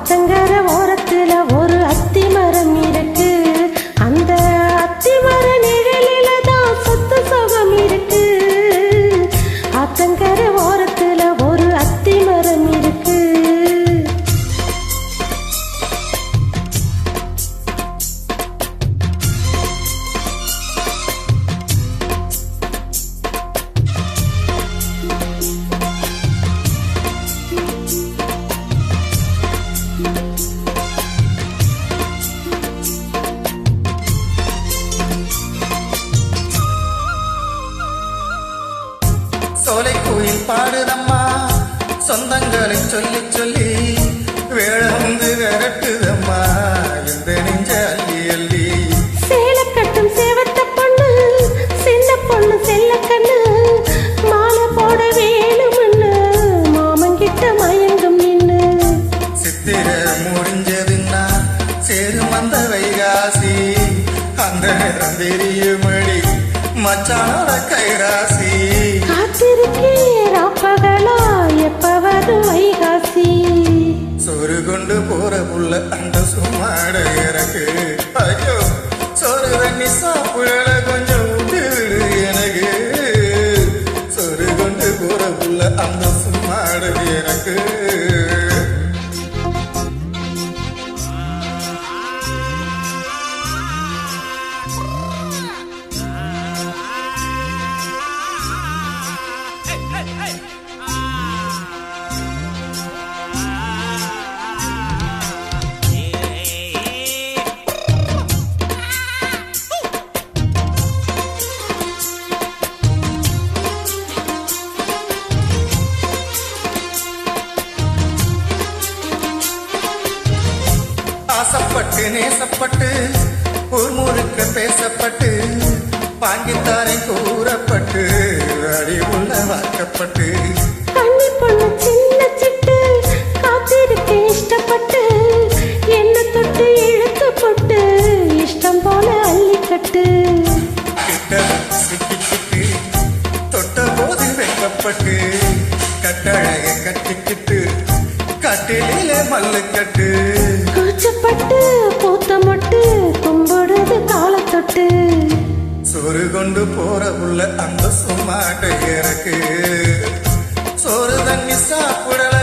ஆத்தங்கர ஓரத்துல ஒரு அத்தி மரம் இருக்கு. அந்த அத்தி மர நிழலில தான் சொத்து சுகம் இருக்கு. ஆத்தங்கர ஓரத்துல ஒரு அத்தி மரம் இருக்கு. சோலை கோயில் பாடுதம்மா சொந்தங்களை சொல்லி சொல்லி வேளந்து விரட்டுதம்மா இந்த நெஞ்ச அள்ளி அள்ளி. சேலை கட்டும் சேவத்த பொண்ணு சின்ன பொண்ணு செல்ல கண்ணு மாலை போட வேணும்னு மாமங்கிட்ட மயங்கும் நின்னு. சித்திர முடிஞ்சதுன்னா சேரும் அந்த வைகாசி அந்த நேரம் தெரியுமடி மச்சானோட கைராசி. காத்திருக்கேன் அப்பகலா எப்பவது வைகாசி. சோறு கொண்டு போற புள்ள அந்த சும்மாட எனக்கு ஐயோ சோறு தண்ணி சாப்பிடல கொஞ்சம் விட்டு விடு எனக்கு. சோறு கொண்டு போற புள்ள அந்த சும்மாட எனக்கு. ஆசப்பட்டு நேசப்பட்டு ஊர் முழுக்க பேசப்பட்டு பாங்கித்தாரை கூறப்பட்டு அடி உள்ள வாக்கப்பட்டு. கண்ணி பொண்ணு சின்ன சிட்டு காத்திருக்கேன் இஷ்டப்பட்டு என்ன தொட்டு இழுத்து போட்டு இஷ்டம் போல அள்ளிக்கட்டு. கிட்ட சிக்கிக்கிட்டு தொட்ட போது வெக்கப்பட்டு கட்டழக கட்டிக்கிட்டு கட்டில மல்லு கட்டு. கூச்சப்பட்டு பூத்த மொட்டு கும்பிடுது காலை தொட்டு. சோறு கொண்டு போற உள்ள அந்த சும்மாட்ட எனக்கு சோறு தண்ணி சாப்பிடல